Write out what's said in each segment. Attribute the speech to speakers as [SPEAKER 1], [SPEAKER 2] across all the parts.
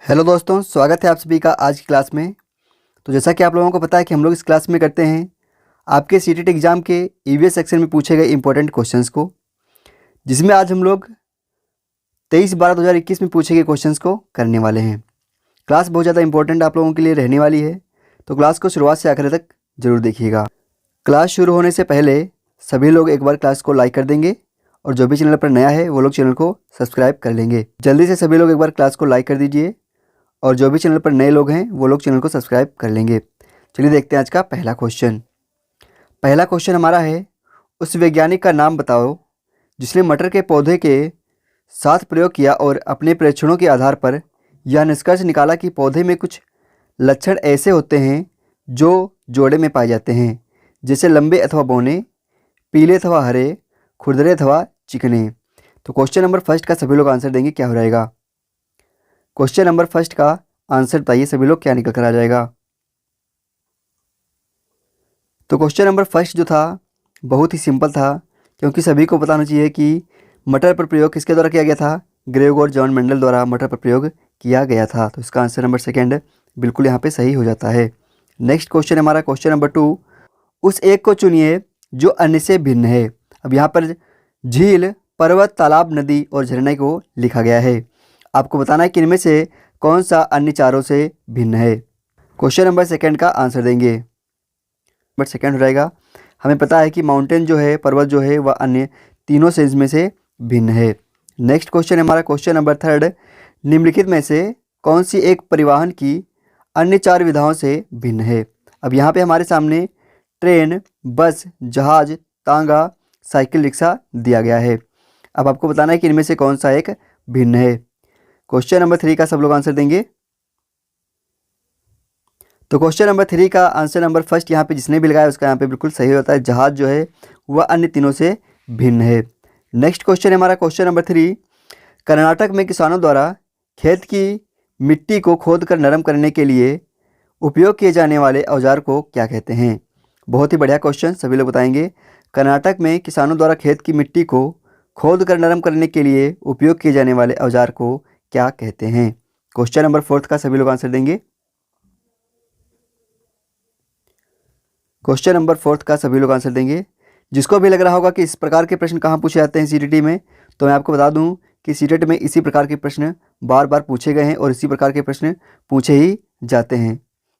[SPEAKER 1] Hello दोस्तों, स्वागत है आप सभी का आज की क्लास में। तो जैसा कि आप लोगों को पता है कि हम लोग इस क्लास में करते हैं आपके सीटेट एग्ज़ाम के ईवीएस सेक्शन में पूछे गए इंपॉर्टेंट क्वेश्चंस को, जिसमें आज हम लोग 23/12/2021 में पूछे गए क्वेश्चंस को करने वाले हैं। क्लास बहुत ज़्यादा इंपॉर्टेंट आप लोगों के लिए रहने वाली है, तो क्लास को शुरुआत से आखिर तक ज़रूर देखिएगा। क्लास शुरू होने से पहले सभी लोग एक बार क्लास को लाइक कर देंगे और जो भी चैनल पर नया है वो लोग चैनल को सब्सक्राइब कर लेंगे। जल्दी से सभी लोग एक बार क्लास को लाइक कर दीजिए और जो भी चैनल पर नए लोग हैं वो लोग चैनल को सब्सक्राइब कर लेंगे। चलिए देखते हैं आज का पहला क्वेश्चन। पहला क्वेश्चन हमारा है, उस वैज्ञानिक का नाम बताओ जिसने मटर के पौधे के साथ प्रयोग किया और अपने परीक्षणों के आधार पर यह निष्कर्ष निकाला कि पौधे में कुछ लक्षण ऐसे होते हैं जो जोड़े में पाए जाते हैं, जैसे लंबे अथवा बौने, पीले अथवा हरे, खुरदरे अथवा चिकने। तो क्वेश्चन नंबर फर्स्ट का सभी लोग आंसर देंगे, क्या हो जाएगा? क्वेश्चन नंबर फर्स्ट का आंसर बताइए सभी लोग, क्या निकल कर आ जाएगा? तो क्वेश्चन नंबर फर्स्ट जो था बहुत ही सिंपल था, क्योंकि सभी को पता होना चाहिए कि मटर पर प्रयोग किसके द्वारा किया गया था? ग्रेगोर जॉन मेंडल द्वारा मटर पर प्रयोग किया गया था। तो इसका आंसर नंबर सेकेंड बिल्कुल यहाँ पे सही हो जाता है। नेक्स्ट क्वेश्चन हमारा क्वेश्चन नंबर 2, उस एक को चुनिए जो अन्य से भिन्न है। अब यहाँ पर झील, पर्वत, तालाब, नदी और झरने को लिखा गया है। आपको बताना है कि इनमें से कौन सा अन्य चारों से भिन्न है। क्वेश्चन नंबर सेकंड का आंसर देंगे, नंबर सेकंड हो जाएगा। हमें पता है कि माउंटेन जो है, पर्वत जो है, वह अन्य तीनों से इसमें से भिन्न है। नेक्स्ट क्वेश्चन हमारा क्वेश्चन नंबर थर्ड, निम्नलिखित में से कौन सी एक परिवहन की अन्य चार विधाओं से भिन्न है। अब यहाँ पे हमारे सामने ट्रेन, बस, जहाज, तांगा, साइकिल, रिक्शा दिया गया है। अब आपको बताना है कि इनमें से कौन सा एक भिन्न है। क्वेश्चन नंबर 3 का सब लोग आंसर देंगे। तो क्वेश्चन नंबर 3 का आंसर नंबर फर्स्ट यहाँ पे जिसने भी लगाया उसका यहाँ पे बिल्कुल सही होता है। जहाज जो है वह अन्य तीनों से भिन्न है। नेक्स्ट क्वेश्चन है हमारा क्वेश्चन नंबर 3, कर्नाटक में किसानों द्वारा खेत की मिट्टी को खोद कर नरम करने के लिए उपयोग किए जाने वाले औजार को क्या कहते हैं? बहुत ही बढ़िया क्वेश्चन, सभी लोग बताएंगे। कर्नाटक में किसानों द्वारा खेत की मिट्टी को खोद कर नरम करने के लिए उपयोग किए जाने वाले औजार को क्या कहते हैं? क्वेश्चन नंबर 4 का सभी लोग आंसर देंगे। क्वेश्चन नंबर 4 का सभी लोग आंसर देंगे। जिसको भी लग रहा होगा कि इस प्रकार के प्रश्न कहाँ पूछे जाते हैं सीटीटी में, तो मैं आपको बता दूं कि सीटेट में इसी प्रकार के प्रश्न बार बार पूछे गए हैं और इसी प्रकार के प्रश्न पूछे ही जाते हैं,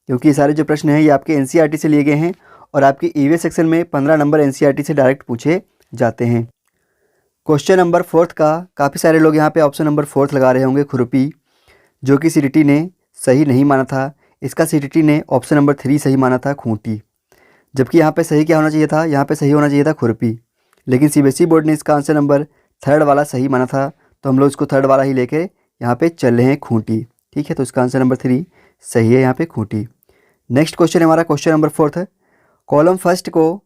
[SPEAKER 1] क्योंकि ये सारे जो प्रश्न हैं ये आपके एनसीईआरटी से लिए गए हैं और आपके ईवीएस सेक्शन में 15 नंबर एनसीईआरटी से डायरेक्ट पूछे जाते हैं। क्वेश्चन नंबर 4 का काफ़ी सारे लोग यहाँ पे ऑप्शन नंबर 4 लगा रहे होंगे, खुरपी, जो कि सीटीटी ने सही नहीं माना था। इसका सीटीटी ने ऑप्शन नंबर 3 सही माना था, खूंटी। जबकि यहाँ पे सही क्या होना चाहिए था? यहाँ पे सही होना चाहिए था खुरपी, लेकिन सीबीएसई बोर्ड ने इसका आंसर नंबर थर्ड वाला सही माना था, तो हम लोग इसको थर्ड वाला ही लेके यहाँ पे चल रहे हैं, खूंटी। ठीक है, तो इसका आंसर नंबर 3 सही है यहाँ पे, खूंटी। नेक्स्ट क्वेश्चन है हमारा क्वेश्चन नंबर 4, कॉलम फर्स्ट को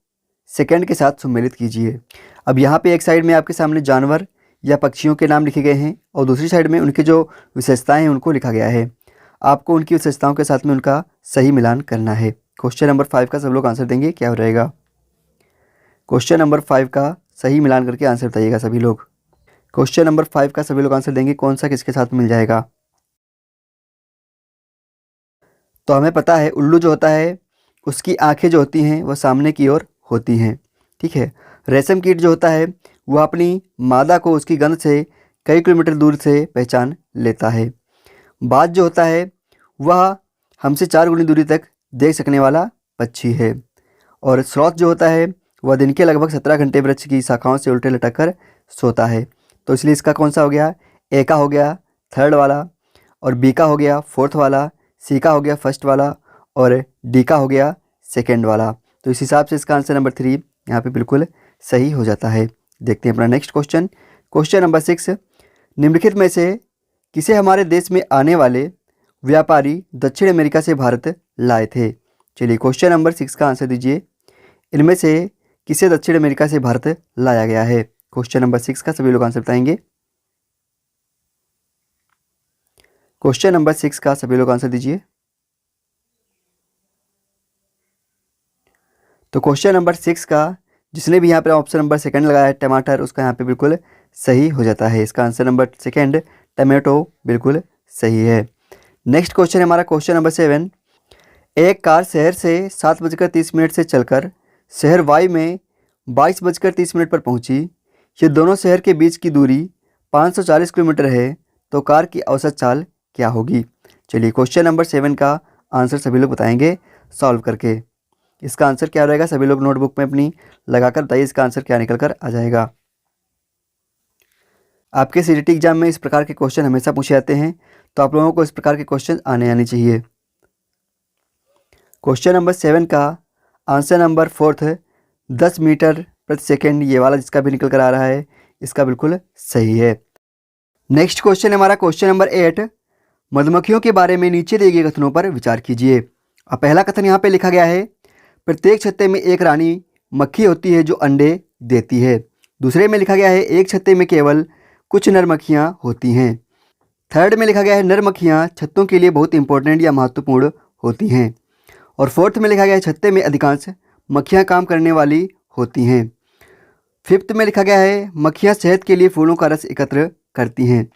[SPEAKER 1] सेकंड के साथ सम्मिलित कीजिए। अब यहाँ पे एक साइड में आपके सामने जानवर या पक्षियों के नाम लिखे गए हैं और दूसरी साइड में उनके जो विशेषताएं हैं उनको लिखा गया है। आपको उनकी विशेषताओं के साथ में उनका सही मिलान करना है। क्वेश्चन नंबर 5 का सब लोग आंसर देंगे, क्या हो रहेगा? क्वेश्चन नंबर 5 का सही मिलान करके आंसर बताइएगा सभी लोग। क्वेश्चन नंबर 5 का सभी लोग आंसर देंगे, कौन सा किसके साथ मिल जाएगा? तो हमें पता है उल्लू जो होता है उसकी आंखें जो होती हैं वह सामने की ओर होती हैं। ठीक है, रेशम कीट जो होता है वह अपनी मादा को उसकी गंध से कई किलोमीटर दूर से पहचान लेता है। बाज जो होता है वह हमसे 4 गुनी दूरी तक देख सकने वाला पक्षी है। और स्लॉथ जो होता है वह दिन के लगभग 17 घंटे वृक्ष की शाखाओं से उल्टे लटक कर सोता है। तो इसलिए इसका कौन सा हो गया? ए का हो गया थर्ड वाला, और बी का हो गया फोर्थ वाला, सी का हो गया फर्स्ट वाला, और डी का हो गया सेकेंड वाला। तो इस हिसाब से इसका आंसर नंबर 3 यहाँ पे बिल्कुल सही हो जाता है। देखते हैं अपना नेक्स्ट क्वेश्चन, क्वेश्चन नंबर 6, निम्नलिखित में से किसे हमारे देश में आने वाले व्यापारी दक्षिण अमेरिका से भारत लाए थे? चलिए क्वेश्चन नंबर 6 का आंसर दीजिए, इनमें से किसे दक्षिण अमेरिका से भारत लाया गया है? क्वेश्चन नंबर 6 का सभी लोग आंसर बताएंगे। क्वेश्चन नंबर 6 का सभी लोग आंसर दीजिए। तो क्वेश्चन नंबर 6 का जिसने भी यहाँ पे ऑप्शन नंबर सेकंड लगाया है टमाटर, उसका यहाँ पे बिल्कुल सही हो जाता है। इसका आंसर नंबर सेकंड टमाटो बिल्कुल सही है। नेक्स्ट क्वेश्चन है हमारा क्वेश्चन नंबर 7। एक कार शहर से 7:30 से चलकर शहर वाई में 22:30 पर पहुंची। ये दोनों शहर के बीच की दूरी 540 किलोमीटर है, तो कार की औसत चाल क्या होगी। चलिए क्वेश्चन नंबर 7 का आंसर सभी लोग बताएंगे सॉल्व करके। इसका आंसर क्या रहेगा सभी लोग नोटबुक में अपनी लगाकर बताइए इसका आंसर क्या निकल कर आ जाएगा। आपके सीटीटी एग्जाम में इस प्रकार के क्वेश्चन हमेशा पूछे जाते हैं, तो आप लोगों को इस प्रकार के क्वेश्चन आने चाहिए। क्वेश्चन नंबर 7 का आंसर नंबर 4 10 मीटर प्रति सेकेंड, ये वाला जिसका भी निकल कर आ रहा है इसका बिल्कुल सही है। नेक्स्ट क्वेश्चन है हमारा क्वेश्चन नंबर 8। मधुमक्खियों के बारे में नीचे दिए गए कथनों पर विचार कीजिए। अब पहला कथन यहाँ पे लिखा गया है, प्रत्येक छत्ते में एक रानी मक्खी होती है जो अंडे देती है। दूसरे में लिखा गया है, एक छत्ते में केवल कुछ नर मक्खियाँ होती हैं। थर्ड में लिखा गया है, नर मक्खियाँ छत्तों के लिए बहुत इंपॉर्टेंट या महत्वपूर्ण होती हैं। और फोर्थ में लिखा गया है, छत्ते में अधिकांश मक्खियाँ काम करने वाली होती हैं। फिफ्थ में लिखा गया है, मक्खियाँ सेहत के लिए फूलों का रस एकत्र करती हैं।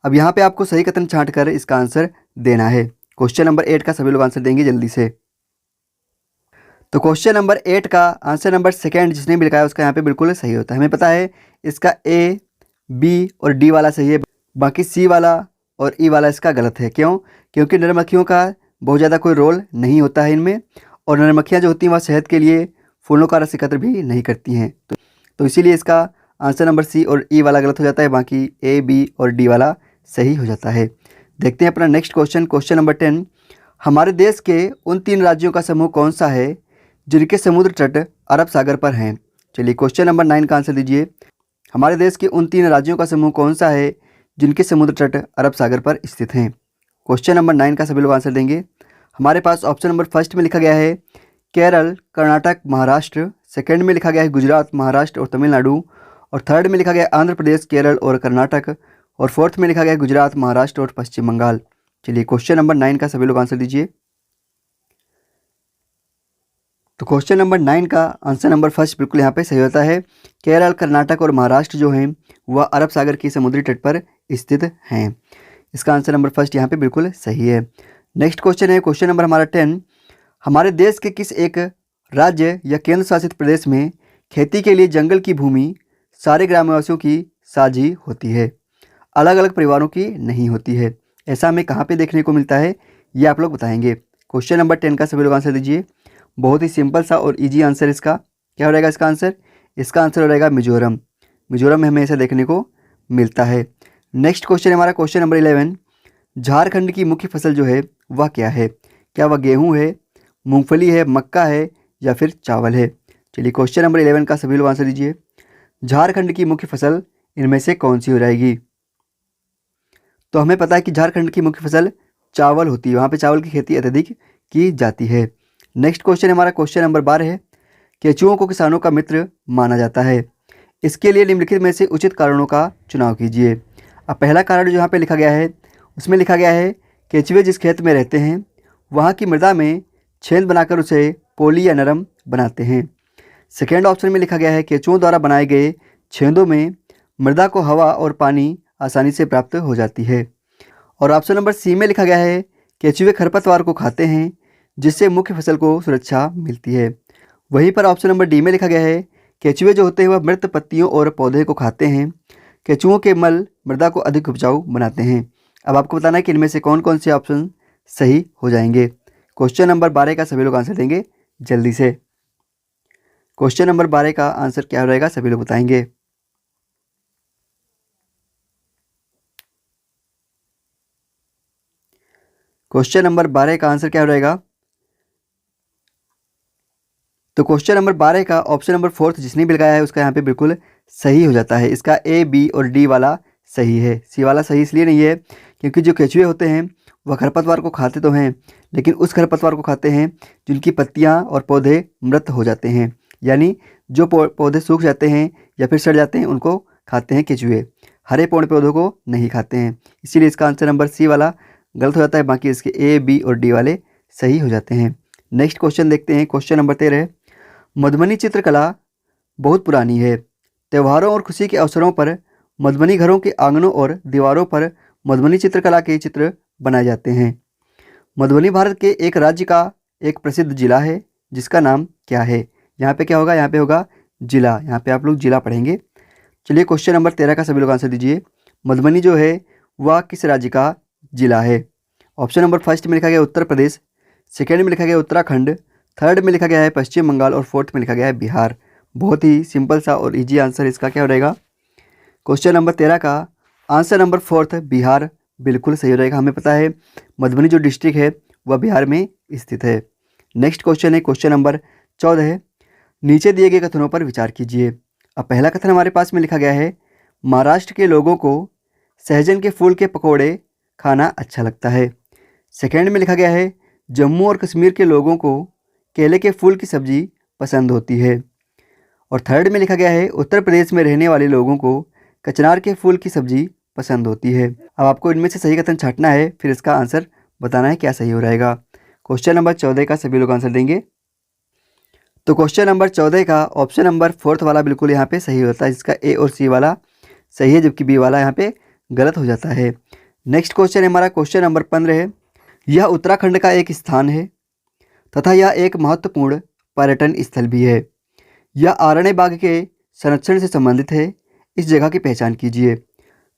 [SPEAKER 1] अब यहाँ पे आपको सही कथन छांट कर इसका आंसर देना है। क्वेश्चन नंबर 8 का सभी लोग आंसर देंगे जल्दी से। तो क्वेश्चन नंबर 8 का आंसर नंबर 2 जिसने भी लिखा है उसका यहाँ पे बिल्कुल सही होता है। हमें पता है इसका ए, बी और डी वाला सही है, बाकी सी वाला और ई वाला इसका गलत है। क्यों? क्योंकि नर मक्खियों का बहुत ज़्यादा कोई रोल नहीं होता है इनमें, और नर मक्खियाँ जो होती हैं वह सेहत के लिए फूलों का रस एकत्र भी नहीं करती हैं। तो इसीलिए इसका आंसर नंबर सी और ई वाला गलत हो जाता है, बाकी ए, बी और डी वाला सही हो जाता है। देखते हैं अपना नेक्स्ट क्वेश्चन, क्वेश्चन नंबर 10। हमारे देश के उन 3 राज्यों का समूह कौन सा है जिनके समुद्र तट अरब सागर पर हैं। चलिए क्वेश्चन नंबर 9 का आंसर दीजिए। हमारे देश के उन 3 राज्यों का समूह कौन सा है जिनके समुद्र तट अरब सागर पर स्थित हैं। क्वेश्चन नंबर 9 का सभी लोग आंसर देंगे। हमारे पास ऑप्शन नंबर फर्स्ट में लिखा गया है केरल, कर्नाटक, महाराष्ट्र। सेकंड में लिखा गया है गुजरात, महाराष्ट्र और तमिलनाडु। और थर्ड में लिखा गया है आंध्र प्रदेश, केरल और कर्नाटक। और फोर्थ में लिखा गया है गुजरात, महाराष्ट्र और पश्चिम बंगाल। चलिए क्वेश्चन नंबर 9 का सभी लोग आंसर दीजिए। तो क्वेश्चन नंबर 9 का आंसर नंबर फर्स्ट बिल्कुल यहाँ पे सही होता है। केरल, कर्नाटक और महाराष्ट्र जो हैं वह अरब सागर के समुद्री तट पर स्थित हैं। इसका आंसर नंबर फर्स्ट यहाँ पे बिल्कुल सही है। नेक्स्ट क्वेश्चन है क्वेश्चन नंबर हमारा 10। हमारे देश के किस एक राज्य या केंद्र शासित प्रदेश में खेती के लिए जंगल की भूमि सारे ग्रामवासियों की साझी होती है, अलग अलग परिवारों की नहीं होती है। ऐसा हमें कहाँ पे देखने को मिलता है ये आप लोग बताएंगे। क्वेश्चन नंबर 10 का सभी लोग आंसर दीजिए। बहुत ही सिंपल सा और इजी आंसर इसका क्या हो रहेगा इसका आंसर? इसका आंसर हो रहेगा मिजोरम। मिजोरम में हमें ऐसा देखने को मिलता है। नेक्स्ट क्वेश्चन है हमारा क्वेश्चन नंबर 11। झारखंड की मुख्य फसल जो है वह क्या है? क्या वह गेहूँ है, मूंगफली है, मक्का है या फिर चावल है? चलिए क्वेश्चन नंबर 11 का सभी लोग आंसर दीजिए। झारखंड की मुख्य फसल इनमें से कौन सी हो जाएगी? तो हमें पता है कि झारखंड की मुख्य फसल चावल होती है, वहाँ पे चावल की खेती अत्यधिक की जाती है। नेक्स्ट क्वेश्चन हमारा क्वेश्चन नंबर 12 है। केंचुओं को किसानों का मित्र माना जाता है, इसके लिए निम्नलिखित में से उचित कारणों का चुनाव कीजिए। अब पहला कारण जो यहाँ पे लिखा गया है उसमें लिखा गया है केंचुए जिस खेत में रहते हैं वहाँ की मृदा में छेद बनाकर उसे पोली या नरम बनाते हैं। सेकेंड ऑप्शन में लिखा गया है केंचुओं द्वारा बनाए गए छेदों में मृदा को हवा और पानी आसानी से प्राप्त हो जाती है। और ऑप्शन नंबर सी में लिखा गया है केंचुए खरपतवार को खाते हैं जिससे मुख्य फसल को सुरक्षा मिलती है। वहीं पर ऑप्शन नंबर डी में लिखा गया है केंचुए जो होते हैं वह मृत पत्तियों और पौधे को खाते हैं। केंचुओं के मल मृदा को अधिक उपजाऊ बनाते हैं। अब आपको बताना है कि इनमें से कौन कौन से ऑप्शन सही हो जाएंगे। क्वेश्चन नंबर 12 का सभी लोग आंसर देंगे जल्दी से। क्वेश्चन नंबर 12 का आंसर क्या रहेगा सभी लोग बताएंगे। क्वेश्चन नंबर 12 का आंसर क्या रहेगा? तो क्वेश्चन नंबर 12 का ऑप्शन नंबर 4 जिसने भी लगाया है उसका यहाँ पे बिल्कुल सही हो जाता है। इसका ए, बी और डी वाला सही है। सी वाला सही इसलिए नहीं है क्योंकि जो केंचुए होते हैं वह खरपतवार को खाते तो हैं, लेकिन उस खरपतवार को खाते हैं जिनकी पत्तियाँ और पौधे मृत हो जाते हैं, यानी जो पौधे सूख जाते हैं या फिर सड़ जाते हैं उनको खाते हैं केंचुए, हरे पौधों को नहीं खाते हैं। इसीलिए इसका आंसर नंबर सी वाला गलत हो जाता है, बाकी इसके ए, बी और डी वाले सही हो जाते हैं। नेक्स्ट क्वेश्चन देखते हैं क्वेश्चन नंबर 13। मधुबनी चित्रकला बहुत पुरानी है। त्योहारों और खुशी के अवसरों पर मधुबनी घरों के आंगनों और दीवारों पर मधुबनी चित्रकला के चित्र बनाए जाते हैं। मधुबनी भारत के एक राज्य का एक प्रसिद्ध जिला है जिसका नाम क्या है। यहाँ पे क्या होगा, यहाँ पे होगा जिला, यहाँ पे आप लोग जिला पढ़ेंगे। चलिए क्वेश्चन नंबर 13 का सभी लोग आंसर दीजिए। मधुबनी जो है वह किस राज्य का जिला है। ऑप्शन नंबर फर्स्ट में लिखा गया उत्तर प्रदेश, सेकेंड में लिखा गया उत्तराखंड, थर्ड में लिखा गया है पश्चिम बंगाल और फोर्थ में लिखा गया है बिहार। बहुत ही सिंपल सा और इजी आंसर इसका क्या हो रहेगा। क्वेश्चन नंबर 13 का आंसर नंबर फोर्थ बिहार बिल्कुल सही हो रहेगा। हमें पता है मधुबनी जो डिस्ट्रिक्ट है वह बिहार में स्थित है। नेक्स्ट क्वेश्चन है क्वेश्चन नंबर 14 है, नीचे दिए गए कथनों पर विचार कीजिए। अब पहला कथन हमारे पास में लिखा गया है, महाराष्ट्र के लोगों को सहजन के फूल के पकौड़े खाना अच्छा लगता है। सेकेंड में लिखा गया है, जम्मू और कश्मीर के लोगों को केले के फूल की सब्जी पसंद होती है। और थर्ड में लिखा गया है, उत्तर प्रदेश में रहने वाले लोगों को कचनार के फूल की सब्जी पसंद होती है। अब आपको इनमें से सही कथन छांटना है, फिर इसका आंसर बताना है क्या सही हो रहेगा। क्वेश्चन नंबर 14 का सभी लोग आंसर देंगे। तो क्वेश्चन नंबर 14 का ऑप्शन नंबर फोर्थ वाला बिल्कुल यहाँ पे सही होता है, जिसका ए और सी वाला सही है जबकि बी वाला यहाँ पे गलत हो जाता है। नेक्स्ट क्वेश्चन हमारा क्वेश्चन नंबर 15 है, यह उत्तराखंड का एक स्थान है तथा यह एक महत्वपूर्ण पर्यटन स्थल भी है। यह आरण्य बाग के संरक्षण से संबंधित है, इस जगह की पहचान कीजिए।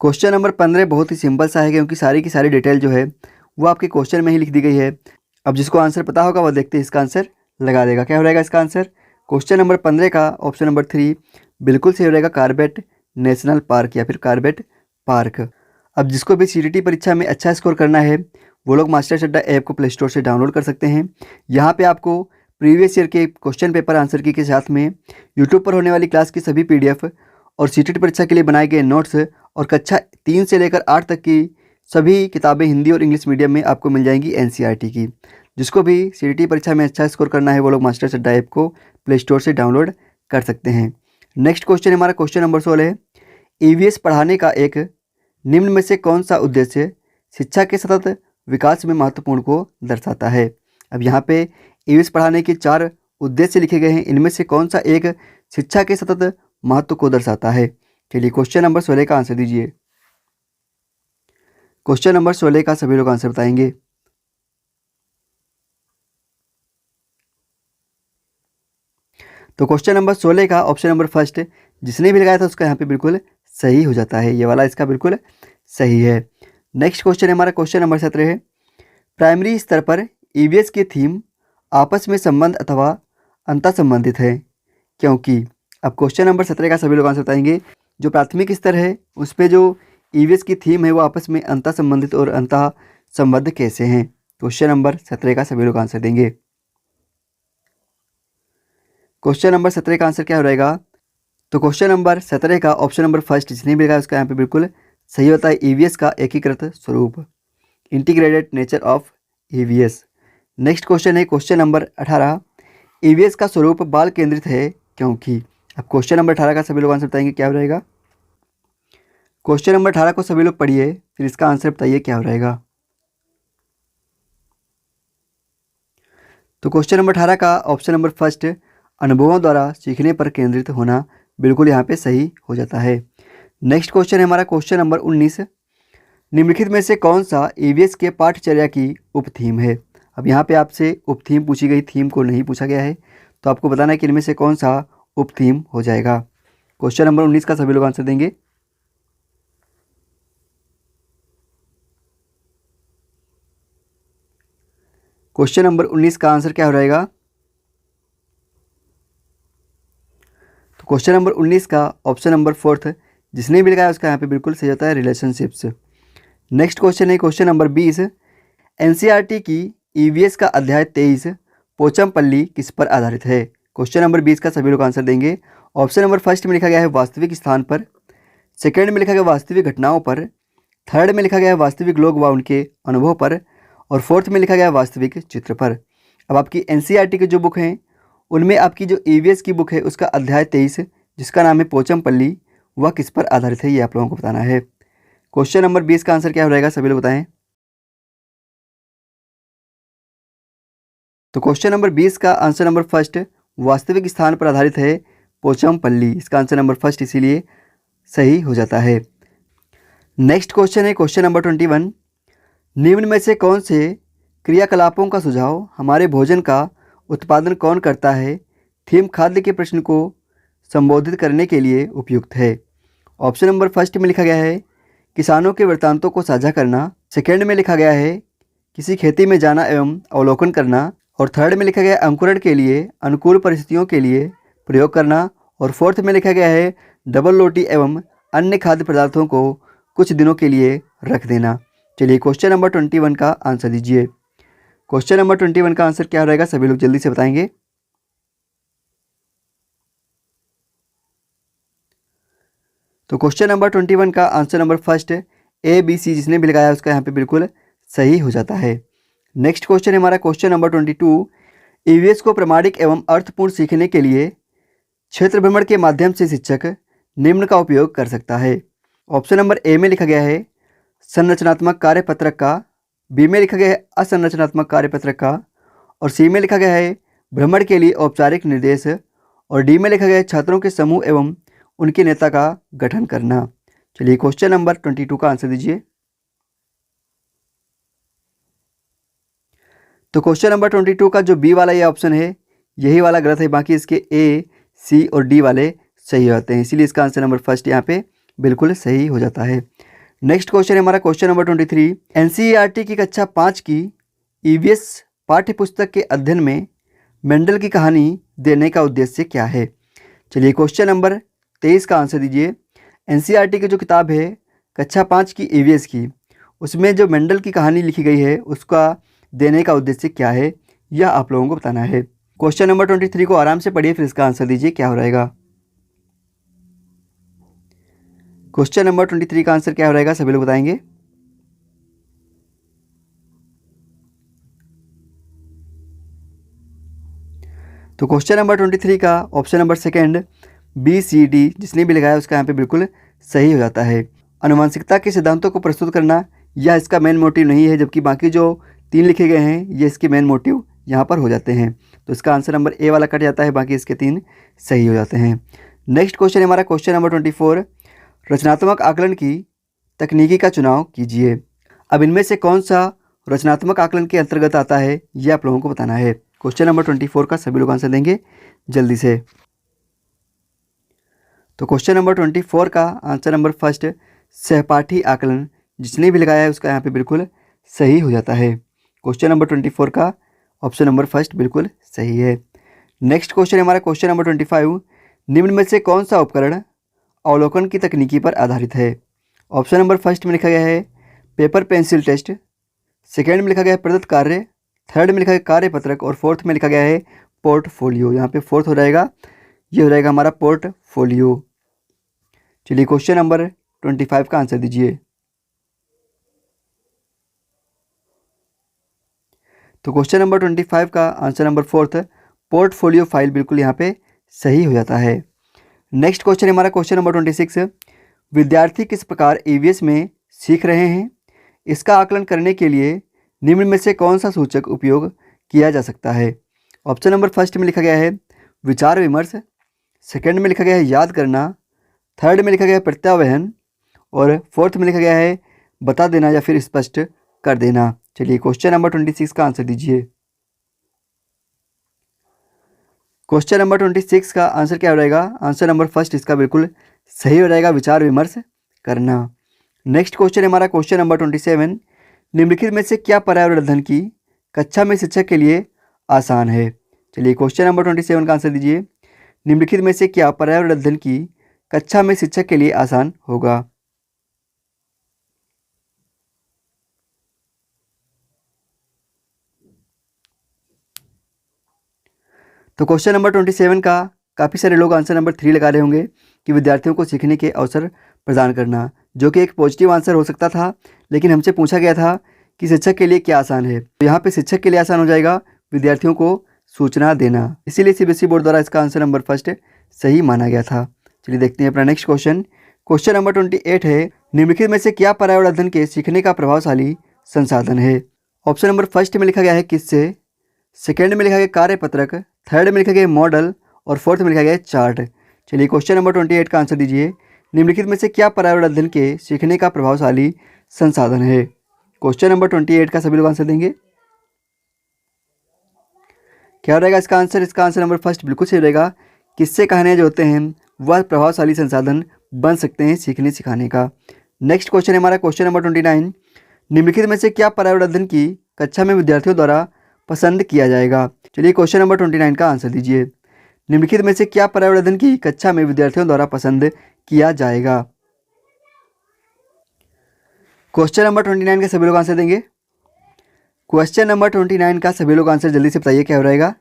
[SPEAKER 1] क्वेश्चन नंबर 15 बहुत ही सिंपल सा है क्योंकि सारी की सारी डिटेल जो है वो आपके क्वेश्चन में ही लिख दी गई है। अब जिसको आंसर पता होगा वह देखते इसका आंसर लगा देगा। क्या हो रहेगा इसका आंसर, क्वेश्चन नंबर 15 का ऑप्शन नंबर 3 बिल्कुल सही हो रहेगा, कार्बेट नेशनल पार्क या फिर कार्बेट पार्क। अब जिसको भी सीटीटी परीक्षा में अच्छा स्कोर करना है वो लोग मास्टर चड्डा ऐप को प्ले स्टोर से डाउनलोड कर सकते हैं। यहाँ पे आपको प्रीवियस ईयर के क्वेश्चन पेपर आंसर की के साथ में यूट्यूब पर होने वाली क्लास की सभी पीडीएफ और सीटीटी परीक्षा के लिए बनाए गए नोट्स और कक्षा 3 से लेकर 8 तक की सभी किताबें हिंदी और इंग्लिश मीडियम में आपको मिल जाएंगी एनसीईआरटी की। जिसको भी सीटीटी परीक्षा में अच्छा स्कोर करना है वो लोग मास्टर चड्डा ऐप को प्ले स्टोर से डाउनलोड कर सकते हैं। नेक्स्ट क्वेश्चन हमारा क्वेश्चन नंबर 16 है, ईवीएस पढ़ाने का एक निम्न में से कौन सा उद्देश्य शिक्षा के सतत विकास में महत्वपूर्ण को दर्शाता है। अब यहाँ पे ईवीएस पढ़ाने के 4 उद्देश्य लिखे गए हैं, इनमें से कौन सा एक शिक्षा के सतत महत्व को दर्शाता है। चलिए क्वेश्चन नंबर 16 का आंसर दीजिए। क्वेश्चन नंबर 16 का सभी लोग आंसर बताएंगे। तो क्वेश्चन नंबर 16 का ऑप्शन नंबर फर्स्ट जिसने भी लगाया था उसका यहाँ पे बिल्कुल सही हो जाता है, ये वाला इसका बिल्कुल सही है। नेक्स्ट क्वेश्चन हमारा क्वेश्चन नंबर 17 है, प्राइमरी स्तर पर ईवीएस की थीम आपस में संबंध अथवा अंतर संबंधित है क्योंकि। अब क्वेश्चन नंबर 17 का सभी लोग आंसर बताएंगे। जो प्राथमिक स्तर है उस पर जो ईवीएस की थीम है वो आपस में अंतर संबंधित और अंतः संबद्ध कैसे हैं। क्वेश्चन नंबर 17 का सभी लोग आंसर देंगे। क्वेश्चन नंबर 17 का आंसर क्या हो रहेगा। तो क्वेश्चन नंबर 17 का ऑप्शन नंबर फर्स्ट जिसने भी लिखा है उसका यहाँ पे बिल्कुल सही होता है, ईवीएस का एकीकृत स्वरूप, integrated nature of EVS. Next question है क्वेश्चन नंबर 18, ईवीएस का स्वरूप बाल केंद्रित है क्योंकि। अब क्वेश्चन नंबर 18 का सभी लोग आंसर बताएंगे क्या हो रहेगा। क्वेश्चन नंबर 18 को सभी लोग पढ़िए फिर इसका आंसर बताइए क्या हो रहेगा। तो क्वेश्चन नंबर 18 का ऑप्शन नंबर फर्स्ट अनुभवों द्वारा सीखने पर केंद्रित होना बिल्कुल यहाँ पे सही हो जाता है। नेक्स्ट क्वेश्चन है हमारा क्वेश्चन नंबर 19, निम्नलिखित में से कौन सा ईवीएस के पाठचर्या की उपथीम है। अब यहाँ पे आपसे उपथीम पूछी गई, थीम को नहीं पूछा गया है, तो आपको बताना है कि इनमें से कौन सा उपथीम हो जाएगा। क्वेश्चन नंबर 19 का सभी लोग आंसर देंगे। क्वेश्चन नंबर 19 का आंसर क्या हो रहेगा। तो क्वेश्चन नंबर 19 का ऑप्शन नंबर फोर्थ जिसने भी लिखा है उसका यहाँ पे बिल्कुल सही होता है, रिलेशनशिप्स। नेक्स्ट क्वेश्चन है क्वेश्चन नंबर 20, एनसीईआरटी की ईवीएस का अध्याय 23 पोचमपल्ली किस पर आधारित है। क्वेश्चन नंबर 20 का सभी लोग आंसर देंगे। ऑप्शन नंबर फर्स्ट में लिखा गया है वास्तविक स्थान पर, सेकेंड में लिखा गया वास्तविक घटनाओं पर, थर्ड में लिखा गया है वास्तविक लोग व उनके अनुभव पर, और फोर्थ में लिखा गया है वास्तविक चित्र पर। अब आपकी एनसीईआरटी की जो बुक हैं उनमें आपकी जो ईवीएस की बुक है उसका अध्याय 23 जिसका नाम है पोचमपल्ली वह किस पर आधारित है, ये आप लोगों को बताना है। क्वेश्चन नंबर 20 का आंसर क्या हो रहेगा सभी लोग बताएं। तो क्वेश्चन नंबर 20 का आंसर नंबर फर्स्ट वास्तविक स्थान पर आधारित है पोचमपल्ली, इसका आंसर नंबर फर्स्ट इसीलिए सही हो जाता है। नेक्स्ट क्वेश्चन है क्वेश्चन नंबर 21, निम्न में से कौन से क्रियाकलापों का सुझाव, हमारे भोजन का उत्पादन कौन करता है, थीम खाद्य के प्रश्न को संबोधित करने के लिए उपयुक्त है। ऑप्शन नंबर फर्स्ट में लिखा गया है किसानों के वृत्तांतों को साझा करना, सेकेंड में लिखा गया है किसी खेती में जाना एवं अवलोकन करना, और थर्ड में लिखा गया है अंकुरण के लिए अनुकूल परिस्थितियों के लिए प्रयोग करना, और फोर्थ में लिखा गया है डबल रोटी एवं अन्य खाद्य पदार्थों को कुछ दिनों के लिए रख देना। चलिए क्वेश्चन नंबर 21 का आंसर दीजिए। क्वेश्चन नंबर 21 का आंसर क्या रहेगा, सभी लोग जल्दी से बताएंगे। तो क्वेश्चन नंबर 21 का आंसर नंबर फर्स्ट ABC जिसने भी लगाया उसका यहाँ पे बिल्कुल सही हो जाता है। नेक्स्ट क्वेश्चन है हमारा क्वेश्चन नंबर 22। EVS को प्रामाणिक एवं अर्थपूर्ण सीखने के लिए क्षेत्र भ्रमण के माध्यम से शिक्षक निम्न का उपयोग कर सकता है। ऑप्शन नंबर ए में लिखा गया है संरचनात्मक कार्यपत्रक का, बी में लिखा गया है असंरचनात्मक कार्यपत्रक का, और सी में लिखा गया है भ्रमण के लिए औपचारिक निर्देश, और डी में लिखा गया है छात्रों के समूह एवं उनके नेता का गठन करना। चलिए क्वेश्चन नंबर 22 का आंसर दीजिए। तो क्वेश्चन नंबर 22 का जो बी वाला ये ऑप्शन है यही वाला गलत है, बाकी इसके ए, सी और डी वाले सही होते हैं, इसीलिए इसका आंसर नंबर फर्स्ट यहाँ पे बिल्कुल सही हो जाता है। नेक्स्ट क्वेश्चन है हमारा क्वेश्चन नंबर 23। NCERT की कक्षा 5 की EVS पाठ्य पुस्तक के अध्ययन में मेंडल की कहानी देने का उद्देश्य क्या है। चलिए क्वेश्चन नंबर 23 का आंसर दीजिए। NCERT की जो किताब है कक्षा 5 की EVS की, उसमें जो मेंडल की कहानी लिखी गई है उसका देने का उद्देश्य क्या है, यह आप लोगों को बताना है। क्वेश्चन नंबर 23 को आराम से पढ़िए, फिर इसका आंसर दीजिए क्या हो रहेगा। क्वेश्चन नंबर 23 का आंसर क्या हो रहेगा, सभी लोग बताएंगे। तो क्वेश्चन नंबर 23 का ऑप्शन नंबर सेकंड BCD जिसने भी लगाया उसका यहाँ पे बिल्कुल सही हो जाता है। अनुवांशिकता के सिद्धांतों को प्रस्तुत करना यह इसका मेन मोटिव नहीं है, जबकि बाकी जो 3 लिखे गए हैं ये इसके मेन मोटिव यहाँ पर हो जाते हैं। तो इसका आंसर नंबर ए वाला कट जाता है, बाकी इसके 3 सही हो जाते हैं। नेक्स्ट क्वेश्चन है हमारा क्वेश्चन नंबर 24। रचनात्मक आकलन की तकनीकी का चुनाव कीजिए। अब इनमें से कौन सा रचनात्मक आकलन के अंतर्गत आता है ये आप लोगों को बताना है। क्वेश्चन नंबर 24 का सभी लोग आंसर देंगे जल्दी से। तो क्वेश्चन नंबर 24 का आंसर नंबर फर्स्ट सहपाठी आकलन जिसने भी लगाया है उसका यहाँ पे बिल्कुल सही हो जाता है। क्वेश्चन नंबर 24 का ऑप्शन नंबर फर्स्ट बिल्कुल सही है। नेक्स्ट क्वेश्चन है हमारा क्वेश्चन नंबर 25। निम्न में से कौन सा उपकरण अवलोकन की तकनीकी पर आधारित है। ऑप्शन नंबर फर्स्ट में लिखा गया है पेपर पेंसिल टेस्ट, सेकेंड में लिखा गया है प्रदत्त कार्य, थर्ड में लिखा गया कार्यपत्रक, और फोर्थ में लिखा गया है पोर्टफोलियो। यहाँ पे फोर्थ हो जाएगा, ये हो जाएगा हमारा पोर्टफोलियो। चलिए क्वेश्चन नंबर 25 का आंसर दीजिए। तो क्वेश्चन नंबर 25 का answer number fourth portfolio file बिल्कुल यहाँ पे सही हो जाता है। नेक्स्ट क्वेश्चन है हमारा क्वेश्चन नंबर 26। विद्यार्थी किस प्रकार EVS में सीख रहे हैं, इसका आकलन करने के लिए निम्न में से कौन सा सूचक उपयोग किया जा सकता है। ऑप्शन नंबर फर्स्ट में लिखा गया है विचार विमर्श, सेकंड में लिखा गया है याद करना, थर्ड में लिखा गया है प्रत्यावहन, और फोर्थ में लिखा गया है बता देना या फिर स्पष्ट कर देना। चलिए क्वेश्चन नंबर 26 का आंसर दीजिए। क्वेश्चन नंबर 26 का आंसर क्या हो जाएगा, आंसर नंबर फर्स्ट इसका बिल्कुल सही हो जाएगा, विचार विमर्श करना। नेक्स्ट क्वेश्चन है हमारा क्वेश्चन नंबर 27। निम्नलिखित में से क्या पर्यावरण अध्ययन की कक्षा में शिक्षक के लिए आसान है। चलिए क्वेश्चन नंबर 27 का आंसर दीजिए। निम्नलिखित में से क्या पर्यावरण अध्ययन की कक्षा में शिक्षक के लिए आसान होगा। तो क्वेश्चन नंबर 27 का काफ़ी सारे लोग आंसर नंबर 3 लगा रहे होंगे कि विद्यार्थियों को सीखने के अवसर प्रदान करना, जो कि एक पॉजिटिव आंसर हो सकता था, लेकिन हमसे पूछा गया था कि शिक्षक के लिए क्या आसान है। तो यहाँ पे शिक्षक के लिए आसान हो जाएगा विद्यार्थियों को सूचना देना, इसीलिए CBSE बोर्ड द्वारा इसका आंसर नंबर फर्स्ट सही माना गया था। चलिए देखते हैं अपना नेक्स्ट क्वेश्चन। क्वेश्चन नंबर 28 है निम्नलिखित में से क्या पर्यावरण अध्ययन के सीखने का प्रभावशाली संसाधन है। ऑप्शन नंबर फर्स्ट में लिखा गया है किससे, सेकेंड में लिखा गया कार्यपत्रक, थर्ड में लिखा गया मॉडल, और फोर्थ में लिखा गया चार्ट। चलिए क्वेश्चन नंबर 28 का आंसर दीजिए। निम्नलिखित में से क्या पर्यावरण अध्ययन के सीखने का प्रभावशाली संसाधन है। क्वेश्चन नंबर 28 का सभी लोग आंसर देंगे। क्या रहेगा इसका आंसर? इसका आंसर नंबर फर्स्ट बिल्कुल सही रहेगा। किस्से कहानियाँ जो होते हैं वह प्रभावशाली संसाधन बन सकते हैं सीखने सिखाने का। नेक्स्ट क्वेश्चन है हमारा क्वेश्चन नंबर 29। निम्नलिखित में से क्या पर्यावरण अध्ययन की कक्षा में विद्यार्थियों द्वारा पसंद किया जाएगा? चलिए क्वेश्चन नंबर 29 का आंसर दीजिए। निम्नलिखित में से क्या पर्यावरण अध्ययन की कक्षा में विद्यार्थियों द्वारा पसंद किया जाएगा? क्वेश्चन नंबर 29 का सभी लोग आंसर देंगे। क्वेश्चन नंबर 29 का सभी लोग आंसर जल्दी से बताइए क्या हो रहेगा।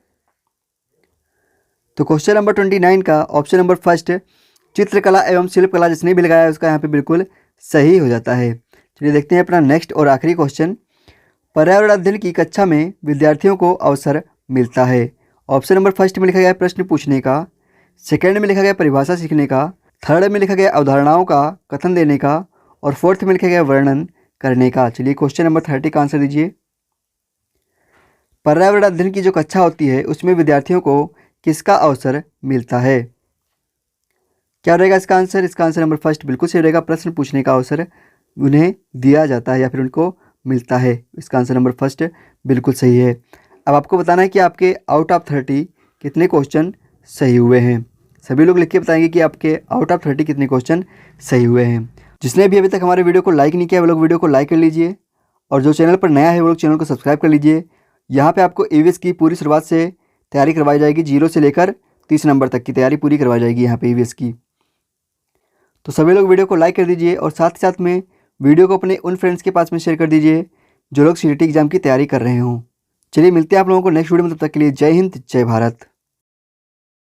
[SPEAKER 1] तो क्वेश्चन नंबर 29 का ऑप्शन नंबर फर्स्ट चित्रकला एवं शिल्पकला जिसने भी लगाया है उसका यहाँ पे बिल्कुल सही हो जाता है। चलिए देखते हैं अपना नेक्स्ट और आखिरी क्वेश्चन। पर्यावरण अध्ययन की कक्षा में विद्यार्थियों को अवसर मिलता है। ऑप्शन नंबर फर्स्ट में लिखा गया प्रश्न पूछने का, सेकेंड में लिखा गया परिभाषा सीखने का, थर्ड में लिखा गया अवधारणाओं का कथन देने का और फोर्थ में लिखा गया वर्णन करने का। चलिए क्वेश्चन नंबर 30 का आंसर दीजिए। पर्यावरण अध्ययन की जो कक्षा होती है उसमें विद्यार्थियों को किसका अवसर मिलता है? क्या रहेगा इसका आंसर? इसका आंसर नंबर फर्स्ट बिल्कुल सही रहेगा। प्रश्न पूछने का अवसर उन्हें दिया जाता है या फिर उनको मिलता है। इसका आंसर नंबर फर्स्ट बिल्कुल सही है। अब आपको बताना है कि आपके आउट ऑफ 30 कितने क्वेश्चन सही हुए हैं। सभी लोग लिख के बताएंगे कि आपके आउट ऑफ 30 कितने क्वेश्चन सही हुए हैं। जिसने भी अभी तक हमारे वीडियो को लाइक नहीं किया वो लोग वीडियो को लाइक कर लीजिए और जो चैनल पर नया है वो लोग चैनल को सब्सक्राइब कर लीजिए। यहाँ पे आपको ईवीएस की पूरी शुरुआत से तैयारी करवाई जाएगी, 0 से लेकर 30 नंबर तक की तैयारी पूरी करवाई जाएगी यहाँ पे ईवीएस की। तो सभी लोग वीडियो को लाइक कर दीजिए और साथ ही साथ में वीडियो को अपने उन फ्रेंड्स के पास में शेयर कर दीजिए जो लोग सीईटी एग्जाम की तैयारी कर रहे हों। चलिए मिलते हैं आप लोगों को नेक्स्ट वीडियो में, तब तक के लिए जय हिंद जय भारत।